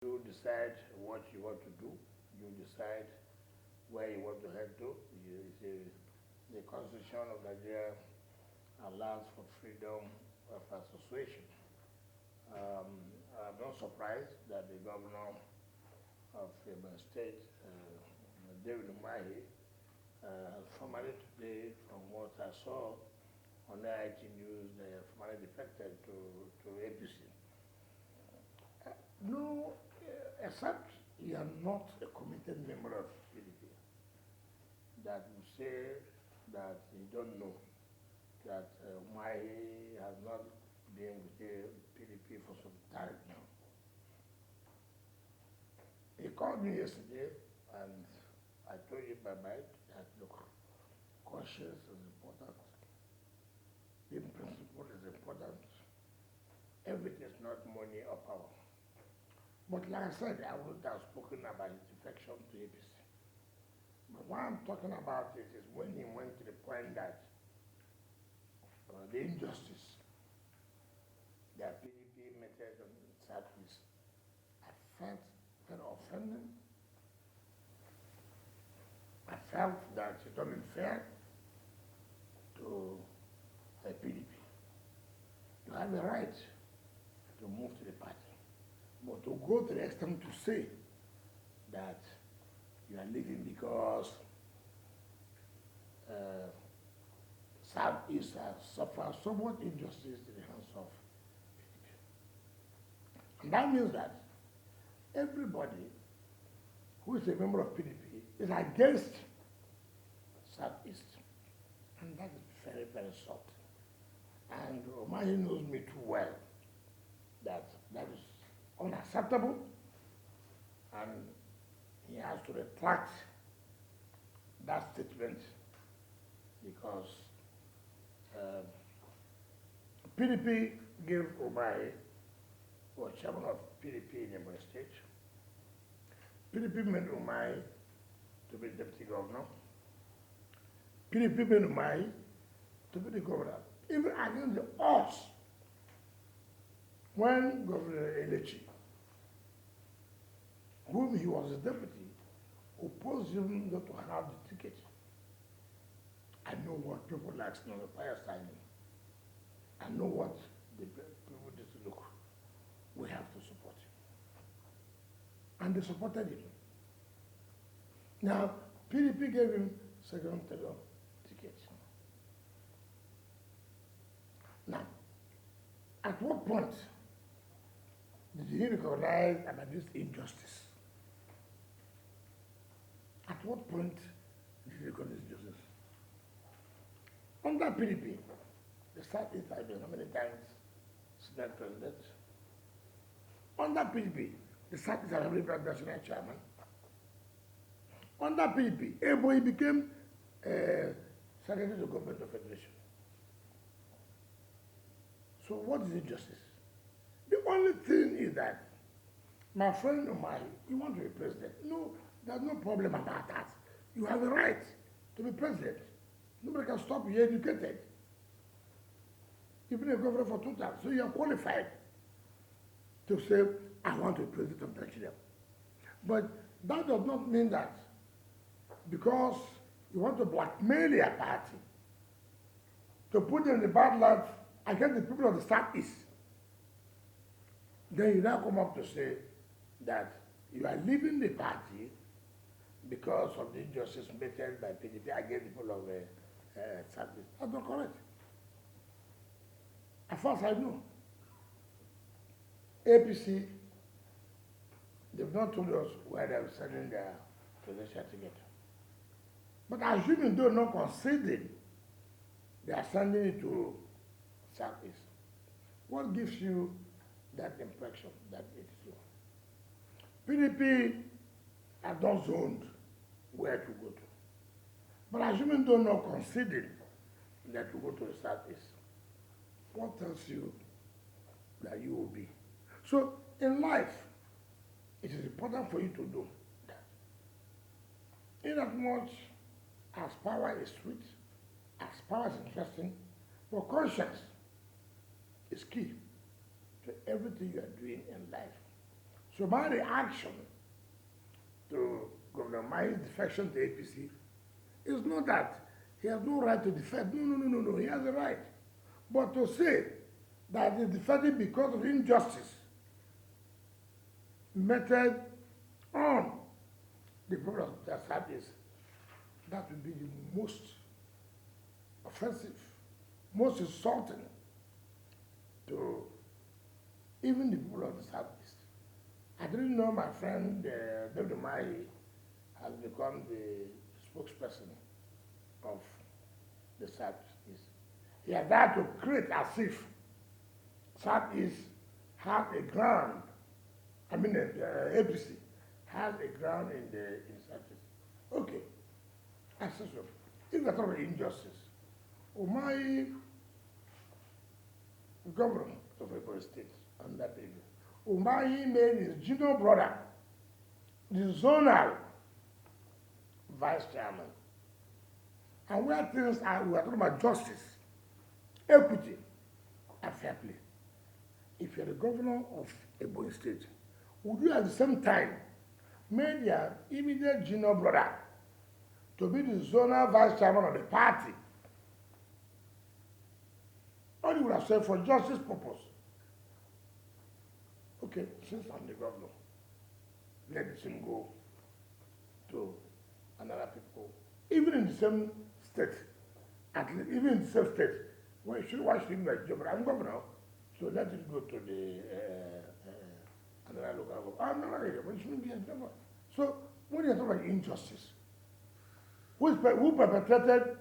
You decide what you want to do. You decide where you want to head to. The Constitution of Nigeria allows for freedom of association. I'm not surprised that the governor of Ebonyi State, David Umahi, formally today, from what I saw on the IT news, they have formally defected to APC. No, except you are not a committed member of PDP, that will say that you don't know that Umahi has not been with the PDP for some time now. He called me yesterday and I told him by mind that, look, conscience is important, being principled is important, everything is not money or power. But like I said, I wouldn't have spoken about his defection to APC. But what I'm talking about is when he went to the point that the injustice that PDP meted on Southeast, I felt very offended. I felt that it's unfair to a PDP. You have the right to move to the party. But to go to the extent to say that you are leaving because Southeast has suffered somewhat injustice in the hands of PDP. And that means that everybody who is a member of PDP is against Southeast. And that is very, very soft. And Umahi knows me too well that that is unacceptable, and he has to retract that statement because PDP gave Umahi, who was chairman of PDP in Ebonyi State. PDP made Umahi to be deputy governor. PDP made Umahi to be the governor, even against the odds. When Governor Umahi, whom he was a deputy, opposed him not to have the ticket. I know what people like fire signing. I know what the people just look. We have to support him. And they supported him. Now, PDP gave him second ticket. Now, at what point did he recognize about this injustice? At what point did he recognize injustice? Under PDP, the Southeast has been how many times Senate President? Under PDP, the Southeast has been national chairman. Under PDP, Ebonyi became Secretary to Government of Federation. So what is injustice? The only thing is that my friend Umahi, you want to be president. No, there's no problem about that. You have a right to be president. Nobody can stop you. You're educated. You've been a governor for 2 times, so you're qualified to say, I want to be president of Nigeria. But that does not mean that because you want to blackmail your party to put them in the bad light against the people of the Southeast, then you now come up to say that you are leaving the party because of the injustice meted by PDP against the people of Southeast. That's not correct. As far as I know, APC, they've not told us where they're sending their presidential ticket. But assuming they're not conceding, they are sending it to Southeast. What gives you that impression that it is so? PDP have not zoned where to go to. But assuming they're not conceding that you go to the Southeast, what tells you that you will be? So in life, it is important for you to do that. Inasmuch as power is sweet, as power is interesting, but conscience is key to everything you are doing in life. So my reaction to Governor Umahi's defection to APC is not that he has no right to defect. No. He has a right. But to say that he's defecting because of injustice meted on the people of the Southeast, that would be the most offensive, most insulting to even the people of the Southeast. I didn't know my friend Governor Umahi has become the spokesperson of the Southeast. He had that to create as if Southeast has a ground, APC has a ground in Southeast. Okay, assertion. If we're talking about injustice, Umahi, governor of Ebonyi State, on that period, Umahi made his junior brother the zonal vice chairman. And where things are, we are talking about justice, equity, and fair play. If you're the governor of Ebonyi State, would you at the same time make your immediate junior brother to be the zonal vice chairman of the party? Or you would have said for justice purpose, okay, since I'm the governor, let this thing go to another people, even in the same state, at least, even in the same state. Why should he be a job? I'm governor, so let it go to the another local government. I'm not area, but it shouldn't be a job. So when you talk about injustice, who perpetrated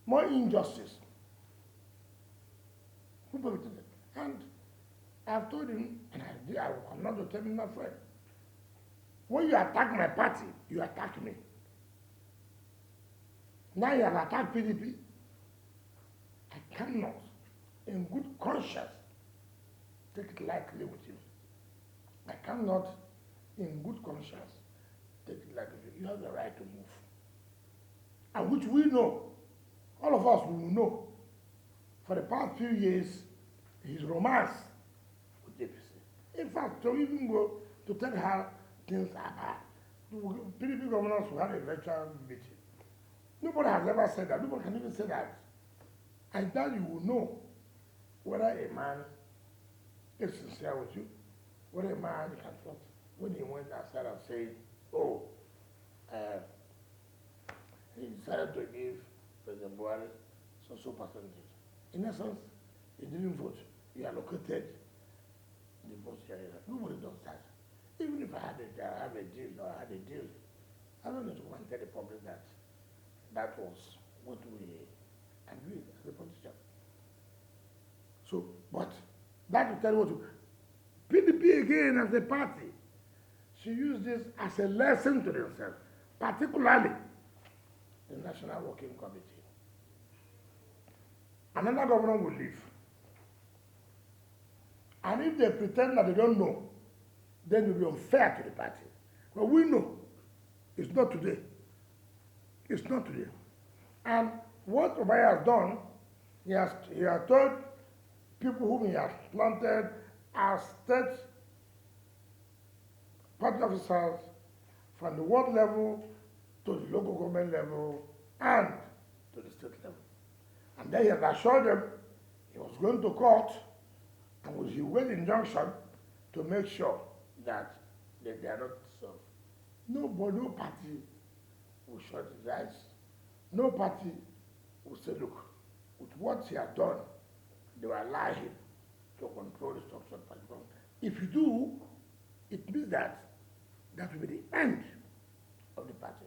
more injustice? Who perpetrated? And I've told him, and I'm not to tell him, my friend, when you attack my party, you attack me. Now you have attacked PDP. I cannot, in good conscience, take it lightly with you. I cannot, in good conscience, take it lightly with you. You have the right to move. And which we know, all of us will know, for the past few years, his romance with APC. In fact, to even go to tell her things are bad, PDP governors will have a virtual meeting. Nobody has ever said that. Nobody can even say that. And then you will know whether a man is sincere with you, whether a man can trust. When he went outside and said, oh, he decided to give President Buhari so percentage. In essence, he didn't vote. He allocated the votes here. Nobody does that. Even if I have a deal, or I had a deal, I don't need to go and tell the public that that was what we agreed as a politician. So, but that will tell you what to. PDP again as a party, she used this as a lesson to themselves, particularly the National Working Committee. Another governor will leave. And if they pretend that they don't know, then it will be unfair to the party. But we know it's not today. It's not today. And what Umahi has done, he has told people whom he has planted as state party officers from the ward level to the local government level and to the state level. And then he has assured them he was going to court and he will injunction to make sure that they are not served. No party will shut his eyes. No party will say, look, with what he has done, they will allow him to control the structure of the party. If you do, it means that will be the end of the party.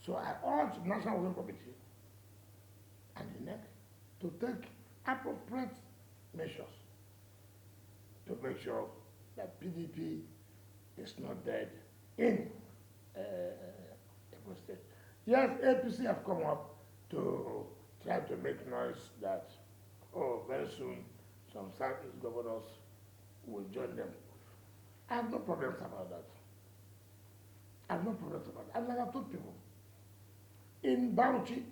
So I urge the National Working Committee and the NEC to take appropriate measures to make sure that PDP is not dead in Ebonyi State. Yes, APC have come up to try to make noise that, oh, very soon some Southeast governors will join them. I have no problems about that. I have no problems about that. And like I told people, in Bauchi,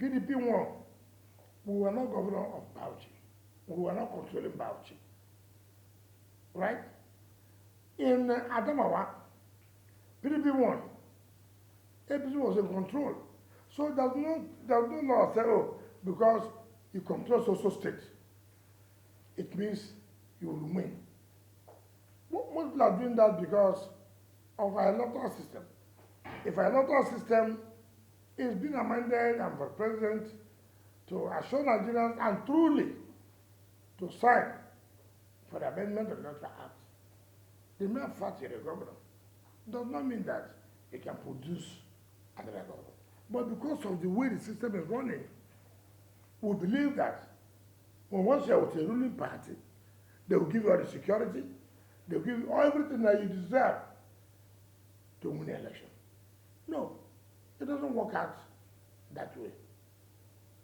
PDP won. We were not governor of Bauchi. We were not controlling Bauchi. Right? In Adamawa, PDP won. APC was in control. So there's no law say, oh, because you control social state, it means you will win. Most people are doing that because of our electoral system. If our electoral system is being amended and for president to assure Nigerians and truly to sign for the amendment of the Electoral Act, the mere fact you're a governor does not mean that it can produce another governor. But because of the way the system is running, we believe that once you're with a ruling party, they will give you all the security, they will give you everything that you deserve to win the election. No, it doesn't work out that way.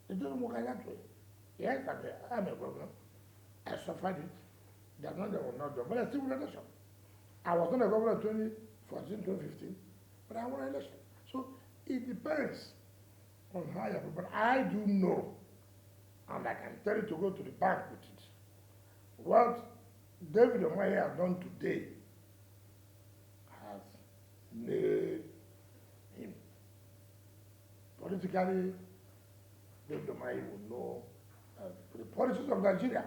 It doesn't work out that way. Yes, I'm a governor. I suffered it. There's not that I will not do, but I still won election. I was not a governor in 2014, 2015, but I won election. So it depends on how you have, but I do know, and I can tell you to go to the bank with it. What David Umahi has done today has made him. Politically, David Umahi will know the politics of Nigeria.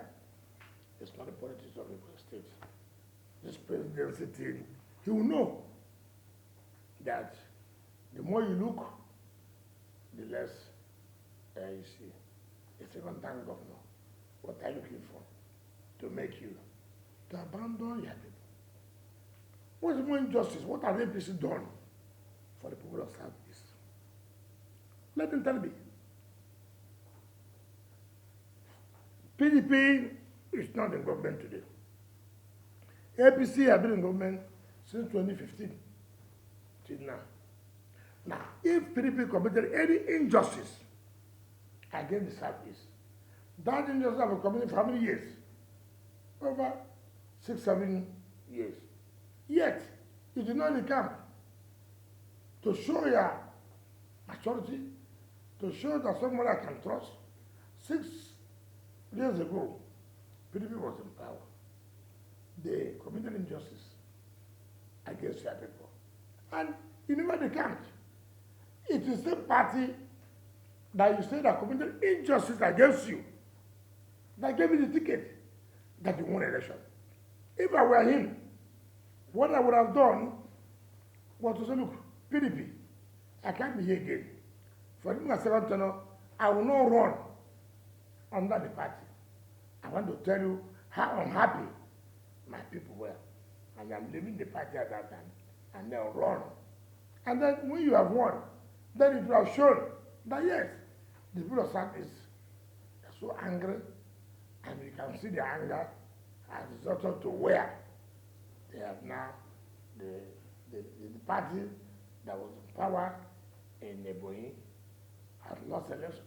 It's not the politics of Ebonyi State. This presidency thing, he will know that the more you look, the less you see. A second-time governor, what are you looking for? To make you, to abandon your people. What's more injustice? What have APC done for the people of Southeast? Let them tell me. PDP is not in government today. APC has been in government since 2015 till now. Now, if PDP committed any injustice against the Southeast, that injustice has been committed for how many years? Over 6-7 years. Yet, you did not come to show your maturity, to show that someone I can trust. 6 years ago, PDP was in power. They committed injustice against their people. And you never decant. It is the party that you say that committed injustice against you that gave you the ticket that you won election. If I were him, what I would have done was to say, look, PDP, I can't be here again. For him a second tenor, I will not run under the party. I want to tell you how unhappy my people were. And I'm leaving the party at that time. And they'll run. And then when you have won, then it will have shown that yes, the people of Southeast are so angry, and you can see the anger has resulted to where they have now the party that was in power in Ebonyi has lost election.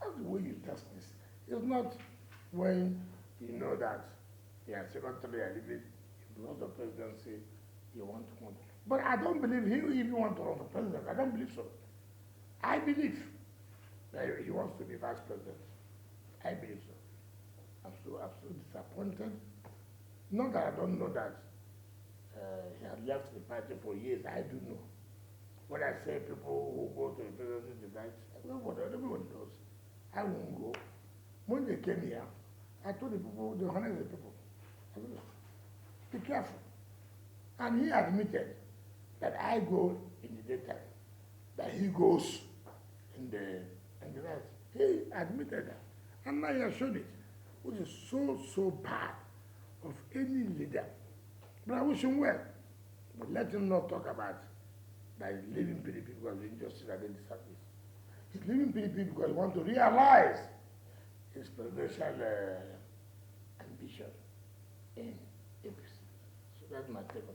That's the way you test this. It's not when you know that secretary are leaving, if you want the presidency, you want to win. But I don't believe he even wants to run for president. I don't believe so. I believe that he wants to be vice president. I believe so. I'm so disappointed. Not that I don't know that he had left the party for years. I do know. When I say people who go to the presidency debate, everyone knows. I won't go. When they came here, I told the people, the honest people, I said, be careful. And he admitted that I go in the daytime, that he goes in the night. He admitted that. And now he has shown it, which is so bad of any leader. But I wish him well. But let him not talk about that he's leaving PDP because of injustice against the service. He's leaving PDP because he wants to realize his presidential ambition in APC. So that's my take on it.